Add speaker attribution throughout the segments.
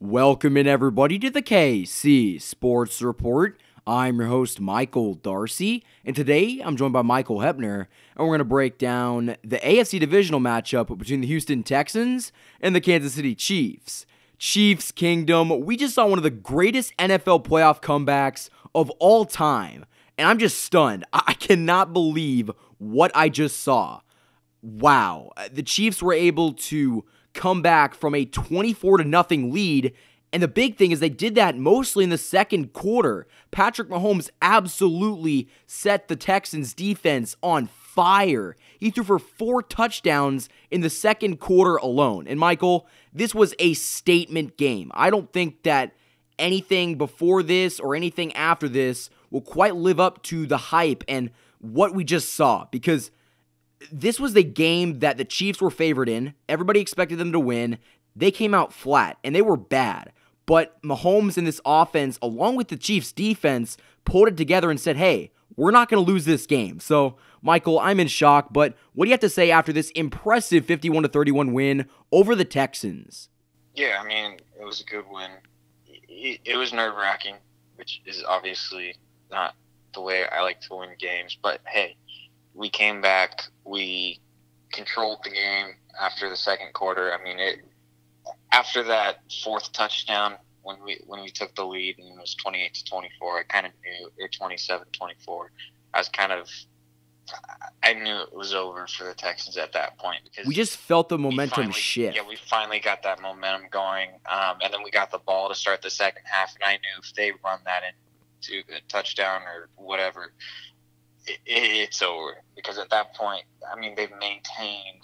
Speaker 1: Welcome in everybody to the KC Sports Report. I'm your host Michael Darcy, and today I'm joined by Michael Hepner, and we're going to break down the AFC Divisional matchup between the Houston Texans and the Kansas City Chiefs. Chiefs Kingdom, we just saw one of the greatest NFL playoff comebacks of all time, and I'm just stunned. I cannot believe what I just saw. Wow, the Chiefs were able to come back from a 24-0 lead, and the big thing is they did that mostly in the second quarter. Patrick Mahomes absolutely set the Texans defense on fire. He threw for 4 touchdowns in the second quarter alone. And Michael, this was a statement game. I don't think that anything before this or anything after this will quite live up to the hype and what we just saw, because this was the game that the Chiefs were favored in. Everybody expected them to win. They came out flat, and they were bad. But Mahomes and this offense, along with the Chiefs' defense, pulled it together and said, hey, we're not going to lose this game. So, Michael, I'm in shock, but what do you have to say after this impressive 51-31 win over the Texans?
Speaker 2: Yeah, I mean, it was a good win. It was nerve-wracking, which is obviously not the way I like to win games. But, hey, we came back. We controlled the game after the second quarter. I mean, after that fourth touchdown, when we took the lead and it was 28-24, I kind of knew, or 27-24. I knew it was over for the Texans at that point, because
Speaker 1: we just felt the momentum shift.
Speaker 2: Yeah, we finally got that momentum going, and then we got the ball to start the second half, and I knew if they run that into a touchdown or whatever, it's over, because at that point, I mean, they've maintained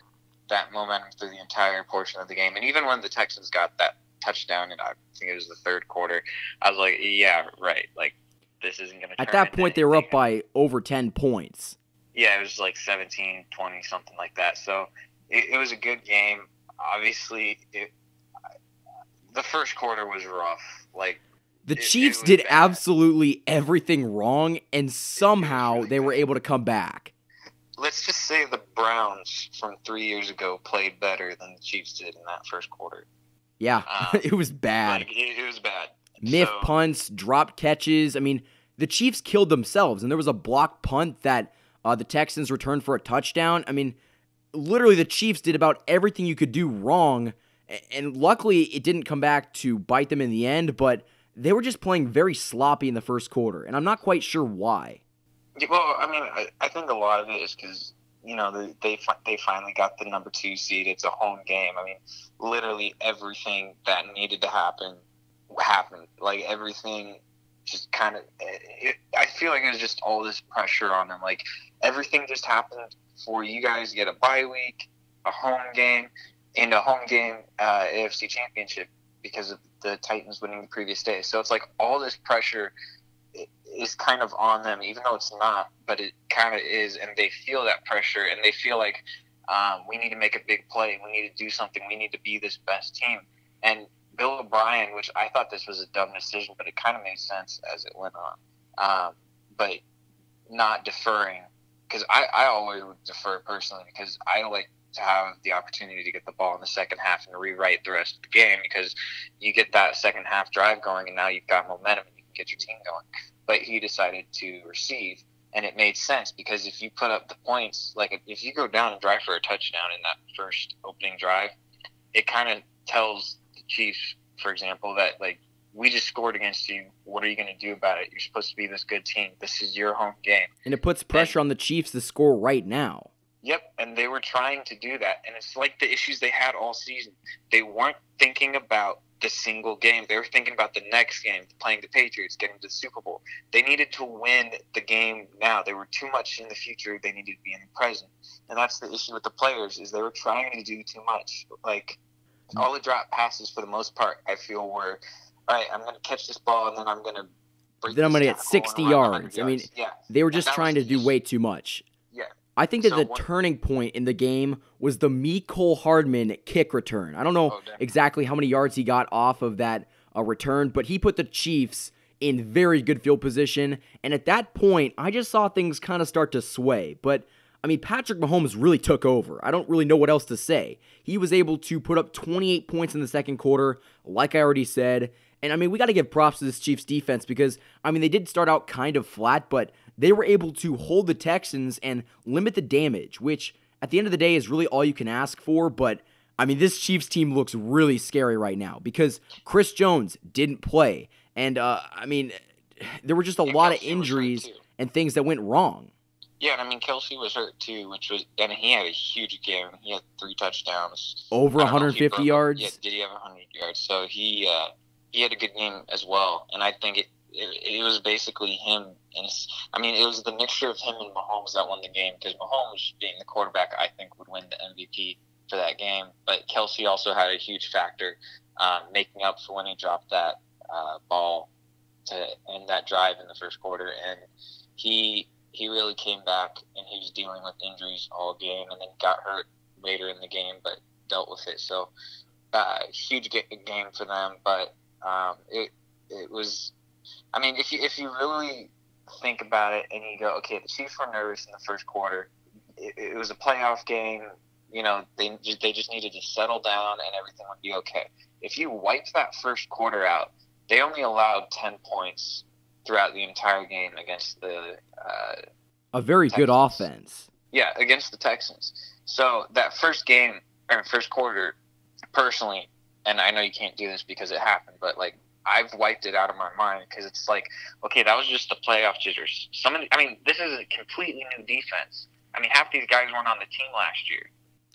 Speaker 2: that momentum through the entire portion of the game. And even when the Texans got that touchdown, and I think it was the third quarter, I was like, yeah, right. Like, this isn't going to turn.
Speaker 1: At that point, they were up by over 10 points.
Speaker 2: Yeah, it was like 17, 20, something like that. So it was a good game. Obviously, the first quarter was rough. Like,
Speaker 1: the Chiefs did absolutely everything wrong, and somehow they were able to come back.
Speaker 2: Let's just say the Browns from 3 years ago played better than the Chiefs did in that first quarter.
Speaker 1: Yeah, it was bad.
Speaker 2: Like, it was bad.
Speaker 1: Miff punts, drop catches. I mean, the Chiefs killed themselves, and there was a blocked punt that the Texans returned for a touchdown. I mean, literally the Chiefs did about everything you could do wrong, and luckily it didn't come back to bite them in the end, but they were just playing very sloppy in the first quarter, and I'm not quite sure why.
Speaker 2: Yeah, well, I mean, I think a lot of it is because, you know, they finally got the number 2 seed. It's a home game. I mean, literally everything that needed to happen happened. Like, everything just kind of – I feel like it was just all this pressure on them. Like, everything just happened for you guys to get a bye week, a home game, and a home game AFC Championship because of the Titans winning the previous day. So it's like all this pressure is kind of on them, even though it's not, but it kind of is, and they feel that pressure, and they feel like we need to make a big play, we need to do something, we need to be this best team. And Bill O'Brien, which I thought this was a dumb decision, but it kind of made sense as it went on, but not deferring, because I always would defer personally, because I like to have the opportunity to get the ball in the second half and rewrite the rest of the game, because you get that second half drive going, and now you've got momentum and you can get your team going. But he decided to receive, and it made sense, because if you put up the points, like if you go down and drive for a touchdown in that first opening drive, it kind of tells the Chiefs, for example, that, like, we just scored against you. What are you going to do about it? You're supposed to be this good team. This is your home game.
Speaker 1: And it puts pressure on the Chiefs to score right now.
Speaker 2: Yep, and they were trying to do that, and it's like the issues they had all season. They weren't thinking about the single game. They were thinking about the next game, playing the Patriots, getting to the Super Bowl. They needed to win the game now. They were too much in the future. They needed to be in the present. And that's the issue with the players, is they were trying to do too much. Like, all the drop passes for the most part, I feel, were, all right, I'm going to catch this ball, and then I'm going to
Speaker 1: break. Then I'm going to get 60 yards. I mean,
Speaker 2: yeah.
Speaker 1: They were just trying to do way too much.
Speaker 2: Yeah.
Speaker 1: I think that the turning point in the game was the Mecole Hardman kick return. I don't know exactly how many yards he got off of that return, but he put the Chiefs in very good field position. And at that point, I just saw things kind of start to sway. But I mean, Patrick Mahomes really took over. I don't really know what else to say. He was able to put up 28 points in the second quarter, like I already said. And, I mean, we got to give props to this Chiefs defense because, I mean, they did start out kind of flat, but they were able to hold the Texans and limit the damage, which at the end of the day is really all you can ask for. But, I mean, this Chiefs team looks really scary right now because Chris Jones didn't play. And, I mean, there were just a lot of injuries and things that went wrong.
Speaker 2: Yeah, and I mean, Kelsey was hurt too, and he had a huge game. He had 3 touchdowns.
Speaker 1: Over 150 yards?
Speaker 2: Yeah, did he have 100 yards? So he had a good game as well. And I think it was basically him. And I mean, it was the mixture of him and Mahomes that won the game because Mahomes, being the quarterback, I think would win the MVP for that game. But Kelsey also had a huge factor making up for when he dropped that ball to end that drive in the first quarter. And he really came back, and he was dealing with injuries all game and then got hurt later in the game, but dealt with it. So, huge game for them. But it was, I mean, if you really think about it and you go, okay, the Chiefs were nervous in the first quarter. It was a playoff game. You know, they just needed to settle down and everything would be okay. If you wipe that first quarter out, they only allowed 10 points throughout the entire game against the
Speaker 1: a very
Speaker 2: Texans.
Speaker 1: Good offense.
Speaker 2: Yeah, against the Texans. So that first game or first quarter, personally, and I know you can't do this because it happened, but like I've wiped it out of my mind because it's like, okay, that was just the playoff jitters. This is a completely new defense. I mean, half these guys weren't on the team last year.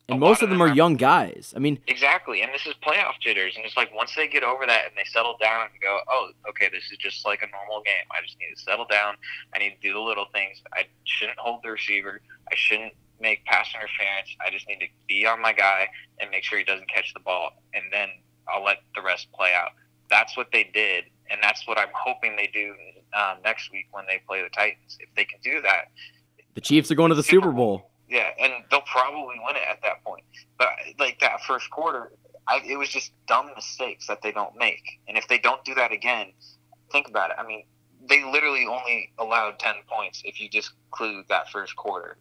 Speaker 1: And most of them are young guys. I mean,
Speaker 2: exactly, and this is playoff jitters, and it's like once they get over that and they settle down and go, oh, okay, this is just like a normal game. I just need to settle down. I need to do the little things. I shouldn't hold the receiver. I shouldn't make pass interference. I just need to be on my guy and make sure he doesn't catch the ball, and then I'll let the rest play out. That's what they did, and that's what I'm hoping they do next week when they play the Titans. If they can do that,
Speaker 1: the Chiefs are going to the Super Bowl.
Speaker 2: Yeah, and they'll probably win it at that point. But like that first quarter, it was just dumb mistakes that they don't make. And if they don't do that again, think about it. I mean, they literally only allowed 10 points if you just include that first quarter.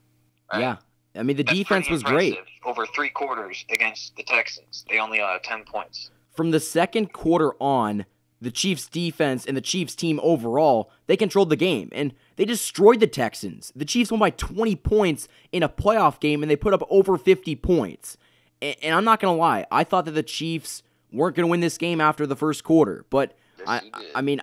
Speaker 2: Right?
Speaker 1: Yeah. I mean, that's defense was
Speaker 2: impressive.
Speaker 1: Great.
Speaker 2: Over 3 quarters against the Texans, they only allowed 10 points.
Speaker 1: From the second quarter on, the Chiefs defense and the Chiefs team overall, they controlled the game, and they destroyed the Texans. The Chiefs won by 20 points in a playoff game, and they put up over 50 points. And I'm not going to lie, I thought that the Chiefs weren't going to win this game after the first quarter, but I'm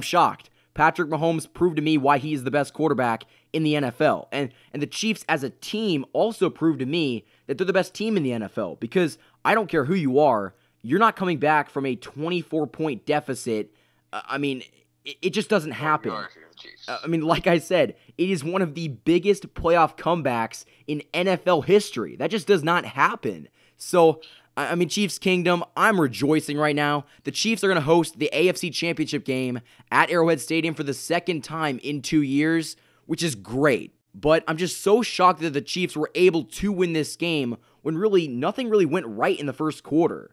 Speaker 1: shocked. Patrick Mahomes proved to me why he is the best quarterback in the NFL. And the Chiefs as a team also proved to me that they're the best team in the NFL, because I don't care who you are, you're not coming back from a 24-point deficit. It just doesn't happen. Like I said, it is one of the biggest playoff comebacks in NFL history. That just does not happen. So, Chiefs Kingdom, I'm rejoicing right now. The Chiefs are going to host the AFC Championship game at Arrowhead Stadium for the second time in 2 years, which is great. But I'm just so shocked that the Chiefs were able to win this game when really nothing really went right in the first quarter.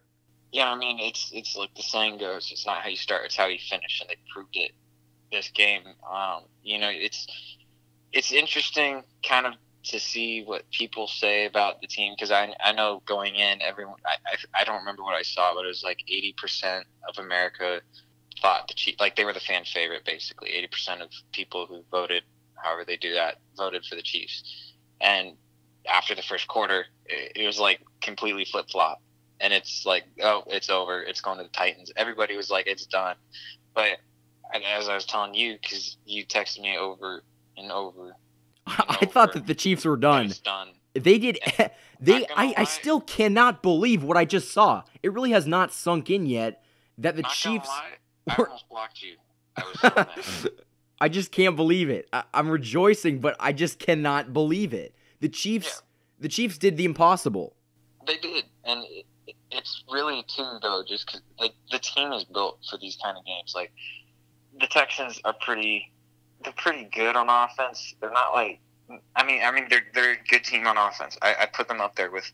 Speaker 2: Yeah, it's like the saying goes, it's not how you start, it's how you finish, and they proved it this game. It's interesting kind of to see what people say about the team, because I know going in, everyone, I don't remember what I saw, but it was like 80% of America thought the Chiefs, like they were the fan favorite, basically. 80% of people who voted, however they do that, voted for the Chiefs. And after the first quarter, it was like completely flip-flop. And it's like, oh, it's over. It's going to the Titans. Everybody was like, it's done. But as I was telling you, because you texted me over and over.
Speaker 1: I thought that the Chiefs were done.
Speaker 2: It was done.
Speaker 1: They did. I still cannot believe what I just saw. It really has not sunk in yet that the Chiefs.
Speaker 2: I almost blocked you. I was so mad.
Speaker 1: I just can't believe it. I'm rejoicing, but I just cannot believe it. The Chiefs did the impossible.
Speaker 2: They did, and it's really too though, just because like the team is built for these kind of games. Like the Texans are they're pretty good on offense. They're not like, they're a good team on offense. I put them up there with,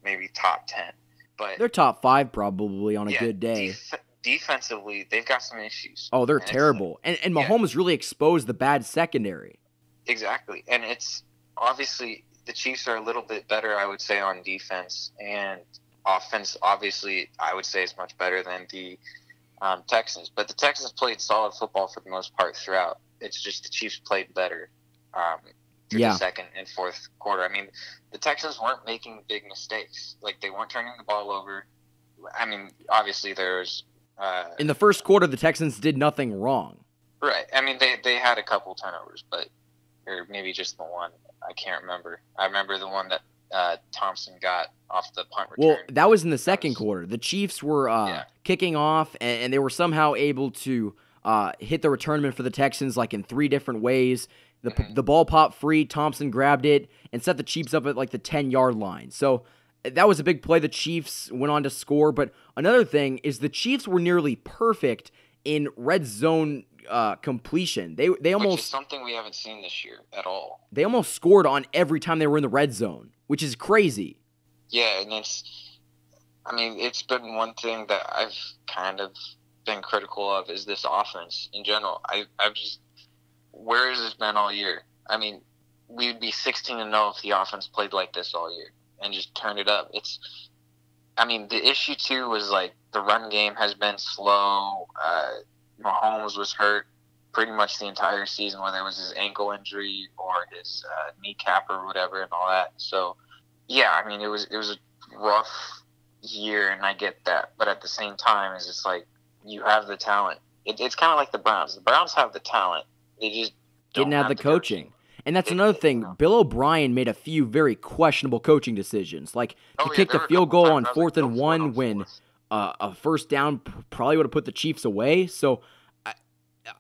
Speaker 2: maybe top 10, but
Speaker 1: they're top 5 probably on a good day.
Speaker 2: Defensively, they've got some issues.
Speaker 1: Oh, they're terrible. And Mahomes really exposed the bad secondary.
Speaker 2: exactly. And it's obviously the Chiefs are a little bit better, I would say, on defense, and offense, obviously, I would say is much better than the Texans. But the Texans played solid football for the most part throughout. It's just the Chiefs played better through the second and fourth quarter. I mean, the Texans weren't making big mistakes. Like, they weren't turning the ball over. I mean, obviously, there's
Speaker 1: in the first quarter, the Texans did nothing wrong.
Speaker 2: Right. I mean, they had a couple turnovers, or maybe just the one. I can't remember. I remember the one that Thompson got off the punt return.
Speaker 1: Well, that was in the second quarter. The Chiefs were kicking off, and they were somehow able to hit the returnment for the Texans like in 3 different ways. The ball popped free. Thompson grabbed it and set the Chiefs up at like the 10-yard line. So that was a big play. The Chiefs went on to score. But another thing is the Chiefs were nearly perfect in red zone completion. They almost,
Speaker 2: which is something we haven't seen this year at all.
Speaker 1: They almost scored on every time they were in the red zone, which is crazy.
Speaker 2: Yeah, and it's been one thing that I've kind of been critical of is this offense in general. I've just, where has this been all year? I mean, we'd be 16-0 if the offense played like this all year and just turned it up. The issue too was like the run game has been slow. Mahomes was hurt pretty much the entire season, whether it was his ankle injury or his kneecap or whatever and all that. So, yeah, I mean, it was a rough year, and I get that. But at the same time, it's just like you have the talent. It's kind of like the Browns. The Browns have the talent. They just
Speaker 1: didn't have the coaching. And that's another thing. Bill O'Brien made a few very questionable coaching decisions. Like, he kicked a field goal on 4th and 1 when a first down probably would have put the Chiefs away. So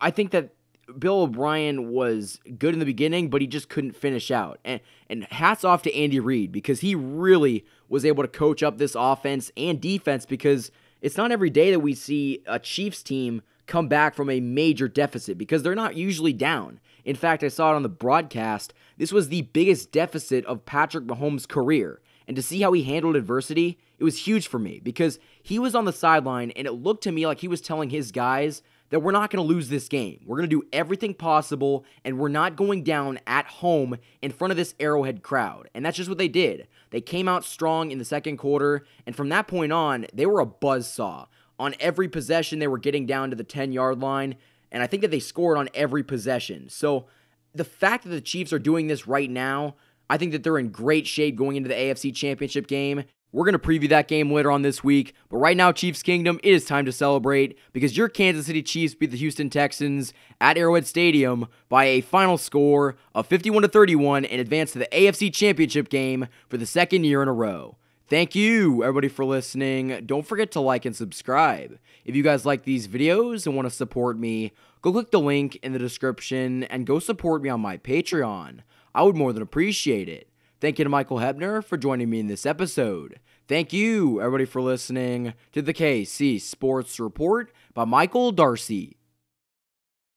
Speaker 1: I think that Bill O'Brien was good in the beginning, but he just couldn't finish out. And hats off to Andy Reid, because he really was able to coach up this offense and defense, because it's not every day that we see a Chiefs team come back from a major deficit, because they're not usually down. In fact, I saw it on the broadcast. This was the biggest deficit of Patrick Mahomes' career. And to see how he handled adversity, it was huge for me, because he was on the sideline and it looked to me like he was telling his guys that we're not going to lose this game. We're going to do everything possible, and we're not going down at home in front of this Arrowhead crowd. And that's just what they did. They came out strong in the second quarter, and from that point on, they were a buzzsaw. On every possession, they were getting down to the 10-yard line, and I think that they scored on every possession. So the fact that the Chiefs are doing this right now, I think that they're in great shape going into the AFC Championship game. We're going to preview that game later on this week, but right now, Chiefs Kingdom, it is time to celebrate, because your Kansas City Chiefs beat the Houston Texans at Arrowhead Stadium by a final score of 51-31 and advanced to the AFC Championship game for the second year in a row. Thank you, everybody, for listening. Don't forget to like and subscribe. If you guys like these videos and want to support me, go click the link in the description and go support me on my Patreon. I would more than appreciate it. Thank you to Michael Hebner for joining me in this episode. Thank you, everybody, for listening to the KC Sports Report by Michael Darcy.